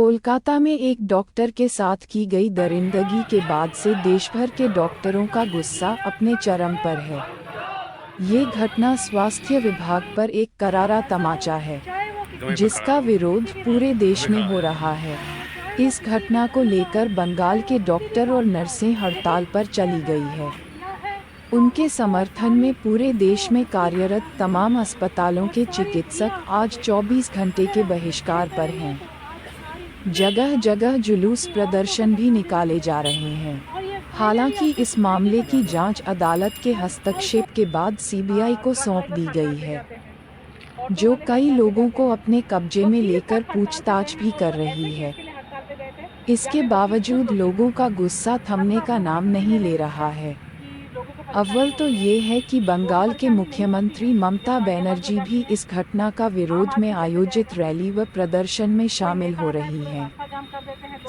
कोलकाता में एक डॉक्टर के साथ की गई दरिंदगी के बाद से देशभर के डॉक्टरों का गुस्सा अपने चरम पर है। ये घटना स्वास्थ्य विभाग पर एक करारा तमाचा है, जिसका विरोध पूरे देश में हो रहा है। इस घटना को लेकर बंगाल के डॉक्टर और नर्सें हड़ताल पर चली गई है। उनके समर्थन में पूरे देश में कार्यरत तमाम अस्पतालों के चिकित्सक आज 24 घंटे के बहिष्कार पर हैं। जगह जगह जुलूस प्रदर्शन भी निकाले जा रहे हैं। हालांकि इस मामले की जांच अदालत के हस्तक्षेप के बाद सीबीआई को सौंप दी गई है, जो कई लोगों को अपने कब्जे में लेकर पूछताछ भी कर रही है। इसके बावजूद लोगों का गुस्सा थमने का नाम नहीं ले रहा है। अव्वल तो ये है कि बंगाल के मुख्यमंत्री ममता बनर्जी भी इस घटना का विरोध में आयोजित रैली व प्रदर्शन में शामिल हो रही हैं।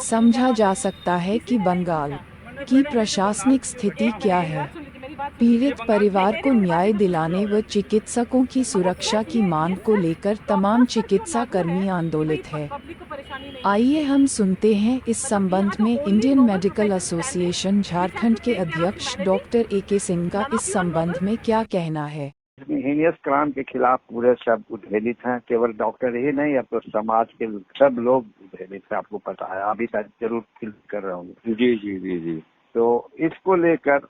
समझा जा सकता है कि बंगाल की प्रशासनिक स्थिति क्या है। पीड़ित परिवार को न्याय दिलाने व चिकित्सकों की सुरक्षा की मांग को लेकर तमाम चिकित्सा कर्मी आंदोलित है। आइए हम सुनते हैं इस संबंध में इंडियन मेडिकल एसोसिएशन झारखंड के अध्यक्ष डॉक्टर ए.के. सिंह का इस संबंध में क्या कहना है। हीनियस क्राइम के खिलाफ पूरे सब उद्वेलित हैं। केवल डॉक्टर ही नहीं, अब तो समाज के सब लोग उद्वेलित हैं। आपको पता है, अभी तक जरूर फील कर रहा हूँ। जी जी जी जी। तो इसको लेकर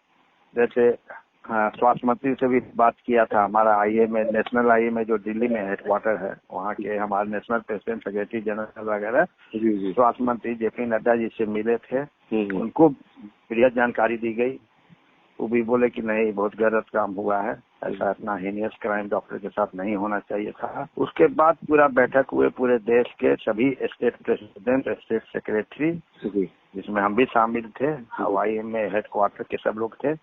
जैसे स्वास्थ्य मंत्री से भी बात किया था। हमारा आईएमए, नेशनल आईएमए जो दिल्ली में हेडक्वार्टर है, वहाँ के हमारे नेशनल प्रेसिडेंट, सेक्रेटरी जनरल वगैरह स्वास्थ्य मंत्री जेपी नड्डा जी से मिले थे। उनको बृहद जानकारी दी गई। वो भी बोले कि नहीं, बहुत गलत काम हुआ है, ऐसा इतना हीनियस क्राइम डॉक्टर के साथ नहीं होना चाहिए था। उसके बाद पूरा बैठक हुए पूरे देश के सभी स्टेट प्रेसिडेंट, स्टेट सेक्रेटरी, जिसमें हम भी शामिल थे, आईएमए हेडक्वार्टर के सब लोग थे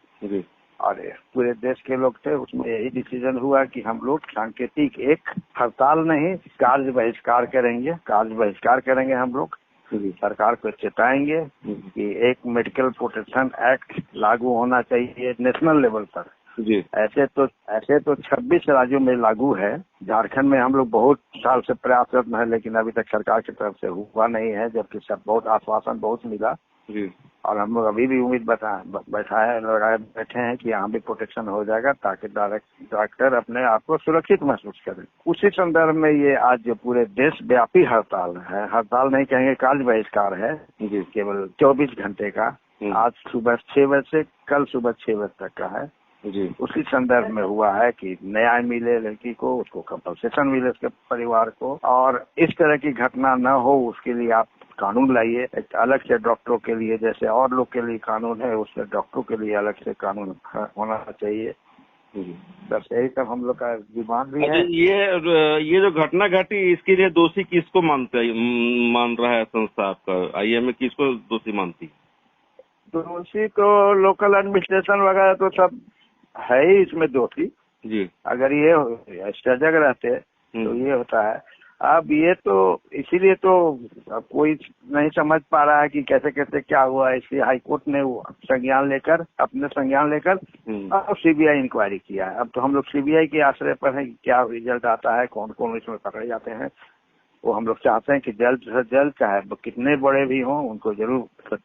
और पूरे देश के लोग थे। उसमें यही डिसीजन हुआ कि हम लोग सांकेतिक एक हड़ताल नहीं, कार्य बहिष्कार करेंगे। कार्य बहिष्कार करेंगे हम लोग। सरकार को चेताएंगे कि एक मेडिकल प्रोटेक्शन एक्ट लागू होना चाहिए नेशनल लेवल पर। ऐसे तो 26 राज्यों में लागू है। झारखंड में हम लोग बहुत साल से प्रयासरत है, लेकिन अभी तक सरकार की तरफ से हुआ नहीं है, जबकि सब बहुत आश्वासन बहुत मिला। और हम लोग अभी भी उम्मीद लगाए बैठे हैं कि यहाँ भी प्रोटेक्शन हो जाएगा, ताकि डॉक्टर अपने आप को सुरक्षित महसूस करें। उसी संदर्भ में ये आज जो पूरे देश व्यापी हड़ताल है, हड़ताल नहीं कहेंगे, कार्य बहिष्कार है, केवल 24 घंटे का। आज सुबह 6 बजे से कल सुबह 6 बजे तक का है। उसी संदर्भ में हुआ है कि न्याय मिले लड़की को, उसको कंपनसेशन मिले उसके परिवार को, और इस तरह की घटना न हो उसके लिए आप कानून लाइए। एक अलग से डॉक्टरों के लिए जैसे और लोग के लिए कानून है, उससे डॉक्टरों के लिए अलग से कानून होना चाहिए। बस यही सब हम लोग का डिमांड भी है। ये जो घटना घटी, इसके लिए दोषी किसको मान रहा है संस्था आपका? आईएमए किसको दोषी मानती है? दोषी तो लोकल एडमिनिस्ट्रेशन वगैरह तो सब है ही इसमें दोषी जी। अगर ये सजग रहते तो ये होता है। अब ये तो इसीलिए तो अब कोई नहीं समझ पा रहा है कि कैसे कैसे क्या हुआ। इसलिए हाईकोर्ट ने अपने संज्ञान लेकर अब सीबीआई इंक्वायरी किया है। अब तो हम लोग सीबीआई के आश्रय पर हैं कि क्या रिजल्ट आता है, कौन कौन इसमें पकड़े जाते हैं। वो हम लोग चाहते हैं कि जल्द से जल्द, चाहे कितने बड़े भी हों, उनको जरूर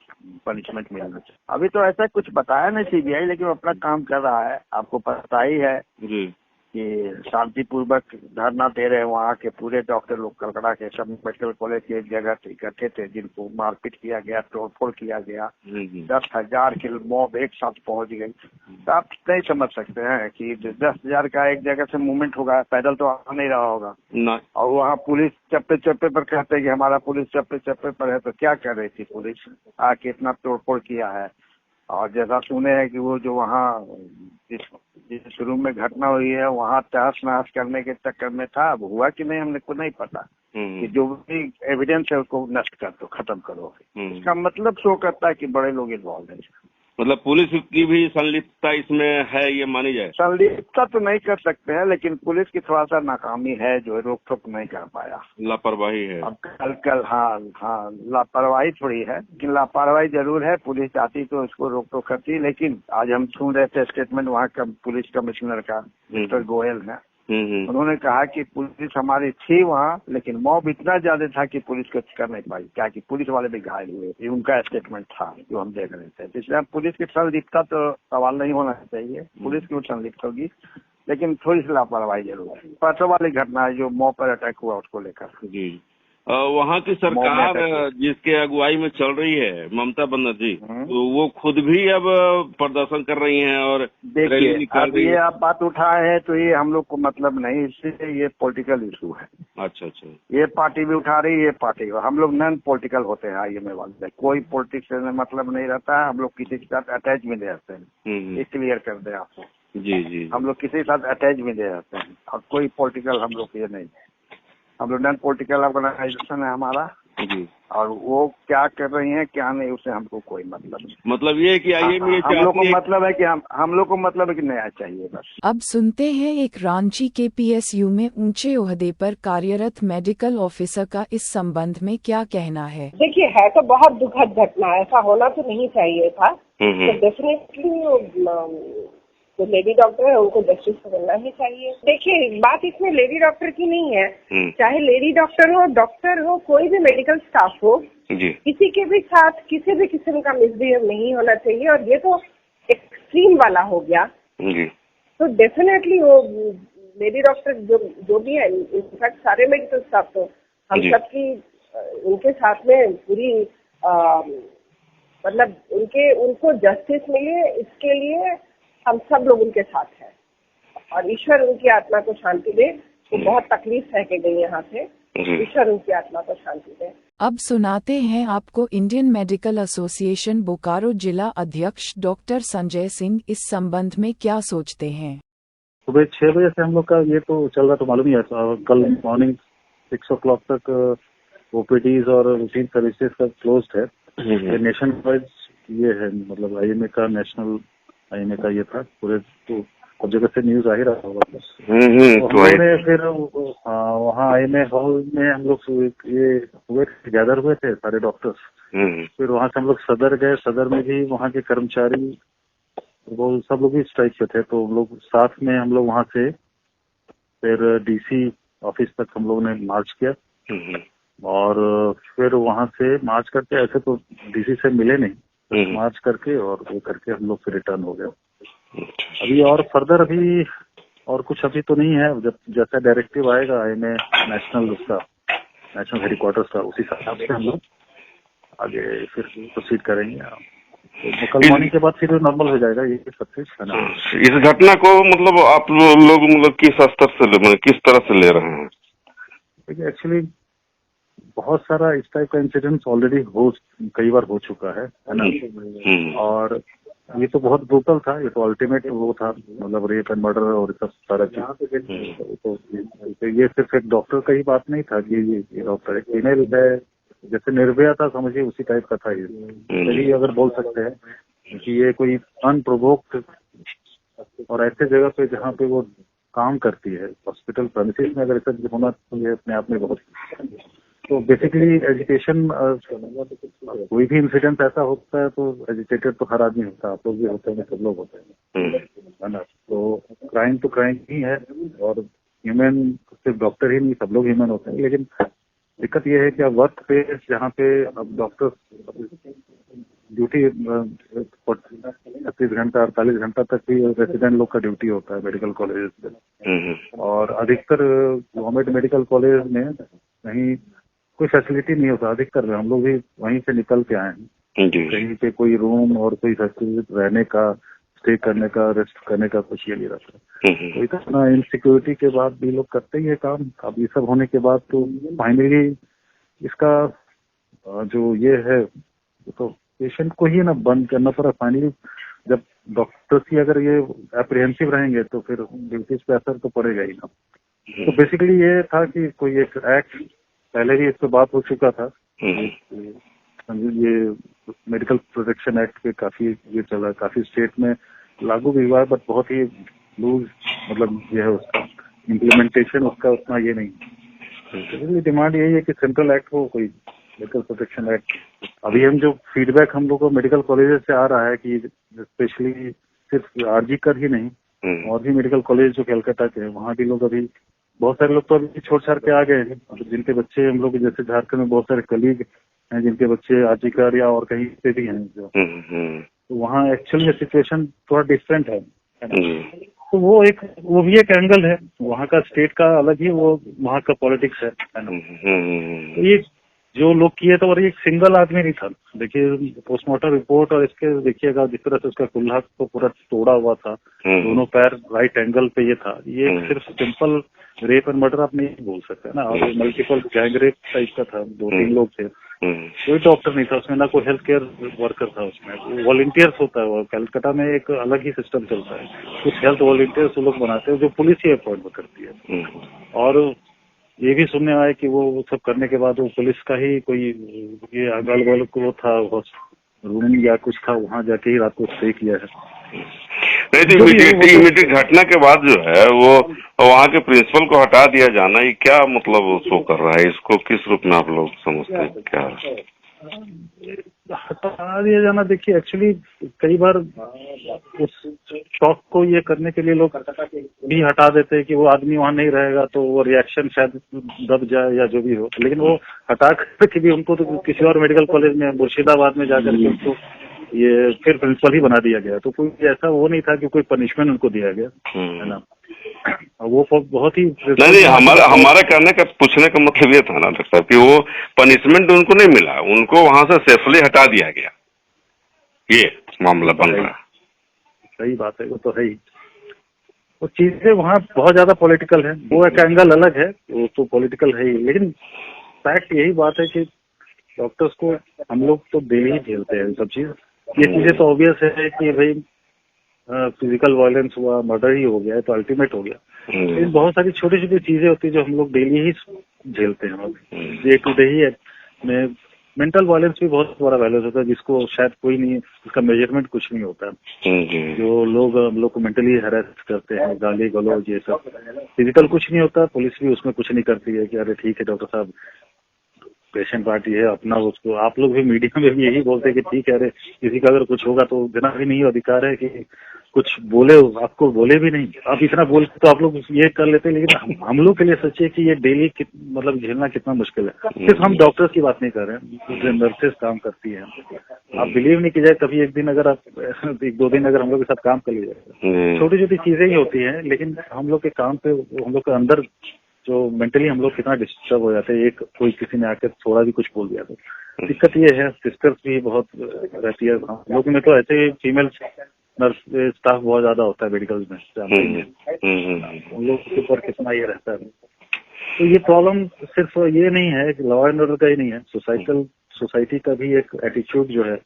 पनिशमेंट मिलना चाहिए। अभी तो ऐसा कुछ बताया नहीं सीबीआई, लेकिन अपना काम कर रहा है। आपको पता ही है कि शांतिपूर्वक धरना दे रहे हैं वहाँ के पूरे डॉक्टर लोग। कलकत्ता के सब मेडिकल कॉलेज के एक जगह इकट्ठे थे, जिनको मारपीट किया गया, तोड़फोड़ किया गया। 10,000 की मॉब एक साथ पहुंच गई। तो आप नहीं समझ सकते हैं कि 10,000 का एक जगह से मूवमेंट होगा, पैदल तो आ नहीं रहा होगा। और वहाँ पुलिस चप्पे चप्पे पर कहते हैं कि हमारा पुलिस चप्पे चप्पे पर है। तो क्या कर रही थी पुलिस? आके इतना तोड़फोड़ किया है। और जैसा सुने हैं कि वो जो वहाँ जिस रूम में घटना हुई है, वहाँ तहस नहस करने के चक्कर में था। अब हुआ कि नहीं हमने को नहीं पता। कि जो भी एविडेंस है उसको नष्ट कर दो, खत्म करो। इसका मतलब शो करता है कि बड़े लोग इन्वॉल्व हैं। मतलब पुलिस की भी संलिप्तता इसमें है, ये मानी जाए? संलिप्तता तो नहीं कर सकते हैं, लेकिन पुलिस की थोड़ा सा नाकामी है, जो रोक टोक नहीं कर पाया। लापरवाही है। अब कल हाँ लापरवाही थोड़ी है, लेकिन लापरवाही जरूर है। पुलिस चाहती तो इसको रोक टोक करती, लेकिन आज हम सुन रहे थे स्टेटमेंट वहाँ का पुलिस कमिश्नर का, मिस्टर गोयल है। उन्होंने कहा कि पुलिस हमारी थी वहाँ, लेकिन मॉब इतना ज्यादा था कि पुलिस कुछ कर नहीं पाई, क्या कि पुलिस वाले भी घायल हुए। ये उनका स्टेटमेंट था जो हम देख रहे थे। इसलिए पुलिस की संलिप्तता तो सवाल नहीं होना चाहिए, पुलिस क्यों संलिप्त होगी, लेकिन थोड़ी सी लापरवाही जरूर है। परसों वाली घटना है जो मॉब पर अटैक हुआ उसको लेकर। जी, वहाँ की सरकार जिसके अगुवाई में चल रही है, ममता बनर्जी, तो वो खुद भी अब प्रदर्शन कर रही हैं और रैली निकाल रही है। ये आप बात उठाए हैं तो ये हम लोग को मतलब नहीं, इससे ये पॉलिटिकल इशू है। अच्छा अच्छा, ये पार्टी भी उठा रही है, ये पार्टी, हम लोग नॉन पॉलिटिकल होते हैं। IMA वाले कोई पॉलिटिक्स से मतलब नहीं रहता है, हम लोग किसी के साथ अटैच में नहीं रहते हैं। ये क्लियर कर दे आपको। जी जी, हम लोग किसी के साथ अटैच में नहीं रहते हैं और कोई पॉलिटिकल हम लोग ये नहीं है। हम लोग नॉन पॉलिटिकल ऑर्गेनाइजेशन है हमारा जी, और वो क्या कर रही हैं क्या नहीं उससे हमको कोई मतलब नहीं। मतलब ये है कि IMA हम लोग को मतलब है कि हम लोग को मतलब है कि न्याय चाहिए बस। अब सुनते हैं एक रांची के PSU में ऊंचे ओहदे पर कार्यरत मेडिकल ऑफिसर का इस संबंध में क्या कहना है। देखिए, है तो बहुत दुखद घटना, ऐसा होना तो नहीं चाहिए था। तो डेफिनेटली जो लेडी डॉक्टर है उनको जस्टिस मिलना ही चाहिए। देखिए, बात इसमें लेडी डॉक्टर की नहीं है, चाहे लेडी डॉक्टर हो, डॉक्टर हो, कोई भी मेडिकल स्टाफ हो, किसी के भी साथ किसी भी किस्म का मिसबिहेव नहीं होना चाहिए। और ये तो एक्सट्रीम वाला हो गया। तो डेफिनेटली वो लेडी डॉक्टर जो भी है, इनफैक्ट सारे मेडिकल स्टाफ, तो हम सबकी उनके साथ में पूरी मतलब उनको जस्टिस मिले, इसके लिए हम सब लोग उनके साथ हैं। और ईश्वर उनकी आत्मा को शांति दे। वो बहुत तकलीफ सह के गई यहाँ से, ईश्वर उनकी आत्मा को शांति दे। अब सुनाते हैं आपको इंडियन मेडिकल एसोसिएशन बोकारो जिला अध्यक्ष डॉक्टर संजय सिंह इस संबंध में क्या सोचते हैं। सुबह 6 बजे से हम लोग का ये तो चल रहा, तो मालूम ही है। कल मॉर्निंग 6 o'clock तक OPDs और रूटीन सर्विसेज का क्लोज्ड है। ये नेशन वाइड ये है, मतलब IMA का, नेशनल IMA का ये था। पूरे तो सब जगह से न्यूज आ ही रहा होगा। तो हम लोगों ने फिर वहाँ IMA हॉल में हम लोग ये गैदर हुए थे सारे डॉक्टर्स। फिर वहाँ से हम लोग सदर गए। सदर में भी वहाँ के कर्मचारी वो सब लोग भी स्ट्राइक पे थे, तो हम लोग साथ में हम लोग वहाँ से फिर DC ऑफिस तक हम लोगों ने मार्च किया। और फिर वहाँ से मार्च करके, ऐसे तो DC से मिले नहीं, मार्च करके और वो करके हम लोग फिर रिटर्न हो गए। अभी और फर्दर अभी और कुछ अभी तो नहीं है। जब जैसा डायरेक्टिव आएगा IMA नेशनल हेडक्वार्टर्स का, उसी हिसाब से हम लोग आगे फिर प्रोसीड करेंगे। तो कल मॉर्निंग के बाद फिर नॉर्मल हो जाएगा ये सब चीज है ना। इस घटना को मतलब आप लोग मतलब किस स्तर से, किस तरह से ले रहे हैं? देखिए, एक्चुअली बहुत सारा इस टाइप का इंसिडेंट ऑलरेडी कई बार हो चुका है ना। और ये तो बहुत ब्रूटल था, ये तो अल्टीमेट वो था, मतलब रेप एंड मर्डर और सब सारा चीज। तो ये सिर्फ एक डॉक्टर का ही बात नहीं था कि ये डॉक्टर एक फीमेल है, जैसे निर्भया था, समझिए उसी टाइप का था ये। यही अगर बोल सकते हैं कि ये कोई अनप्रोवोक्ड, और ऐसे जगह पे जहाँ पे वो काम करती है, हॉस्पिटल प्रेमिसेस में अगर ऐसा होना तो ये अपने आप में बहुत। तो बेसिकली एजुकेशन, कोई भी इंसिडेंट ऐसा होता है तो एजुकेटेड तो हर आदमी होता है, आप लोग भी होते हैं, सब लोग होते हैं, है ना। तो क्राइम तो क्राइम ही है, और ह्यूमन सिर्फ डॉक्टर ही नहीं, सब लोग ह्यूमन होते हैं। लेकिन दिक्कत यह है कि अब वर्क प्लेस जहाँ पे अब डॉक्टर ड्यूटी 36 घंटा 48 घंटा तक भी रेसिडेंट लोग का ड्यूटी होता है मेडिकल कॉलेज में। और अधिकतर गवर्नमेंट मेडिकल कॉलेज में कहीं कोई फैसिलिटी नहीं होता। अधिकतर हम लोग भी वहीं से निकल के आए हैं, कहीं पे कोई रूम और कोई फैसिलिटी रहने का, स्टे करने का, रेस्ट करने का कुछ ये नहीं रहता। तो इतना इनसिक्योरिटी के बाद भी लोग करते ही है काम। अब ये सब होने के बाद तो फाइनली इसका जो ये है तो पेशेंट को ही ना बंद करना पड़ा फाइनली। जब डॉक्टर्स ही अगर ये एप्रीहेंसिव रहेंगे तो फिर ड्यूटीज पे असर तो पड़ेगा ही ना। तो बेसिकली ये था कि कोई एक एक्ट पहले भी इस पर बात हो चुका था, ये मेडिकल प्रोटेक्शन एक्ट पे काफी ये चला, काफी स्टेट में लागू भी हुआ है, बट बहुत ही लूज, मतलब ये है उसका इम्प्लीमेंटेशन उसका उतना ये नहीं। डिमांड यही है कि सेंट्रल एक्ट हो, कोई मेडिकल प्रोटेक्शन एक्ट। अभी हम जो फीडबैक हम लोग को मेडिकल कॉलेजेस से आ रहा है कि स्पेशली सिर्फ RG कर ही नहीं, और भी मेडिकल कॉलेज जो कलकत्ता के हैं वहाँ भी लोग अभी बहुत सारे लोग तो अभी छोड़ छाड़ के आ गए हैं, जिनके बच्चे हम लोग जैसे झारखंड में बहुत सारे कलीग हैं जिनके बच्चे आजीकर या और कहीं पे भी हैं जो, तो वहाँ एक्चुअली सिचुएशन थोड़ा डिफरेंट है ना। तो वो भी एक एंगल है, वहाँ का स्टेट का अलग ही वो वहाँ का पॉलिटिक्स है ना। तो ये जो लोग किए तो, और ये सिंगल आदमी नहीं था। देखिए पोस्टमार्टम रिपोर्ट और इसके देखिएगा जिस तरह से उसका कुल्हा को पूरा तोड़ा हुआ था, दोनों पैर राइट एंगल पे ये था, ये सिर्फ सिंपल रेप एंड मर्डर आप नहीं बोल सकते ना। और मल्टीपल गैंग रेप टाइप का था, 2-3 लोग थे, कोई डॉक्टर नहीं था उसमें, ना कोई हेल्थ केयर वर्कर था उसमें, वॉलंटियर्स होता है। वो कलकत्ता में एक अलग ही सिस्टम चलता है, कुछ हेल्थ वॉलंटियर्स लोग बनाते हैं जो पुलिस ही अपॉइंट करती है। और ये भी सुनने आया कि वो सब करने के बाद वो पुलिस का ही कोई ये अगल बगल को था रूम या कुछ था, वहाँ जाके ही रात को स्टे किया है। नहीं तो इमीडिएट घटना के बाद जो है वो वहाँ के प्रिंसिपल को हटा दिया जाना, ये क्या मतलब शो कर रहा है? इसको किस रूप में आप लोग समझते हैं? क्या हटा दिया जाना, देखिए एक्चुअली कई बार उस शौक को ये करने के लिए लोग भी हटा देते हैं कि वो आदमी वहाँ नहीं रहेगा तो वो रिएक्शन शायद दब जाए या जो भी हो, लेकिन वो हटा करके भी उनको तो किसी और मेडिकल कॉलेज में मुर्शिदाबाद में जाकर के उनको ये फिर प्रिंसिपल ही बना दिया गया। तो कोई ऐसा वो नहीं था कि कोई पनिशमेंट उनको दिया गया, है ना। वो बहुत ही नहीं, हमारा कहने का पूछने का मतलब ये था ना डॉक्टर साहब कि वो पनिशमेंट उनको नहीं मिला, उनको वहां से सेफली हटा दिया गया, ये मामला बन रहा है। सही बात है, वो तो है ही। वो चीजें वहाँ बहुत ज्यादा पॉलिटिकल है, वो एक एंगल अलग है, वो तो पॉलिटिकल है ही। लेकिन फैक्ट यही बात है कि डॉक्टर्स को हम लोग तो डेली ही झेलते हैं सब चीज। ये चीजें तो ऑब्वियस है कि भाई फिजिकल वायलेंस हुआ, मर्डर ही हो गया है तो अल्टीमेट हो गया। लेकिन बहुत सारी छोटी छोटी चीजें होती है जो हम लोग डेली ही झेलते हैं, डे टू डे ही में। मेंटल वायलेंस भी बहुत बड़ा वायलेंस होता है जिसको शायद कोई नहीं, उसका मेजरमेंट कुछ नहीं होता। जो लोग हम लोग को मेंटली हैरेस करते हैं, गाली गलौज ये सब, फिजिकल कुछ नहीं होता, पुलिस भी उसमें कुछ नहीं करती है कि अरे ठीक है डॉक्टर साहब पेशेंट पार्टी है अपना, उसको आप लोग भी मीडिया में भी यही बोलते हैं कि ठीक है, अरे किसी का अगर कुछ होगा तो देना भी नहीं अधिकार है कि कुछ बोले, आपको बोले भी नहीं, आप इतना बोल तो आप लोग ये कर लेते हैं। लेकिन हम लोग के लिए सच है कि ये डेली मतलब झेलना कितना मुश्किल है। सिर्फ हम डॉक्टर्स की बात नहीं कर रहे हैं, जो नर्सेस काम करती है, आप बिलीव नहीं कीजिए कभी एक दिन अगर आप 1-2 दिन अगर हम लोग के साथ काम कर लीजिए, छोटी छोटी चीजें ही होती है, लेकिन हम लोग के काम पे हम लोग के अंदर जो मेंटली हम लोग कितना डिस्टर्ब हो जाते हैं। एक कोई किसी ने आकर थोड़ा भी कुछ बोल दिया तो दिक्कत ये है। सिस्टर्स भी बहुत रहती है हम लोग में, तो ऐसे फीमेल नर्स स्टाफ बहुत ज्यादा होता है मेडिकल में, उन लोग के ऊपर कितना ये रहता है। तो ये प्रॉब्लम सिर्फ ये नहीं है कि लॉ एंड ऑर्डर का ही नहीं है, सोसाइटी का भी एक एटीट्यूड जो है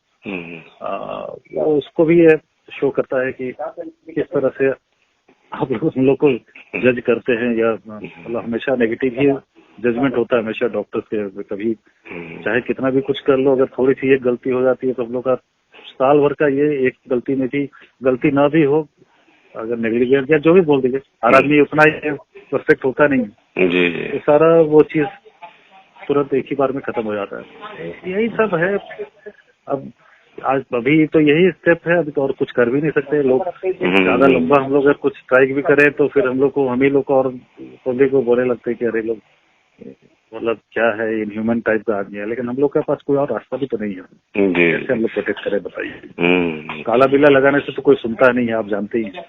वो उसको भी ये शो करता है कि किस तरह से आप लोग हम लोग को जज करते हैं, या मतलब हमेशा नेगेटिव ही जजमेंट होता है हमेशा डॉक्टर्स के। कभी चाहे कितना भी कुछ कर लो, अगर थोड़ी सी एक गलती हो जाती है तो हम लोग का साल भर का ये एक गलती में भी गलती ना भी हो, अगर नेग्लिजेंस या जो भी बोल दीजिए, हर आदमी उतना ही परफेक्ट होता नहीं है, तो सारा वो चीज तुरंत एक ही बार में खत्म हो जाता है। यही सब है। अब आज अभी तो यही स्टेप है, अभी तो और कुछ कर भी नहीं सकते लोग। ज्यादा लंबा हम लोग अगर कुछ स्ट्राइक भी करें तो फिर हम लोग को और पब्लिक को बोलने लगते हैं कि अरे लोग मतलब क्या है, इनह्यूमन टाइप का आदमी है। लेकिन हम लोग के पास कोई और रास्ता भी तो नहीं है, कैसे हम लोग प्रोटेक्ट करें बताइए। काला बिल्ला लगाने से तो कोई सुनता नहीं है, आप जानते ही हैं।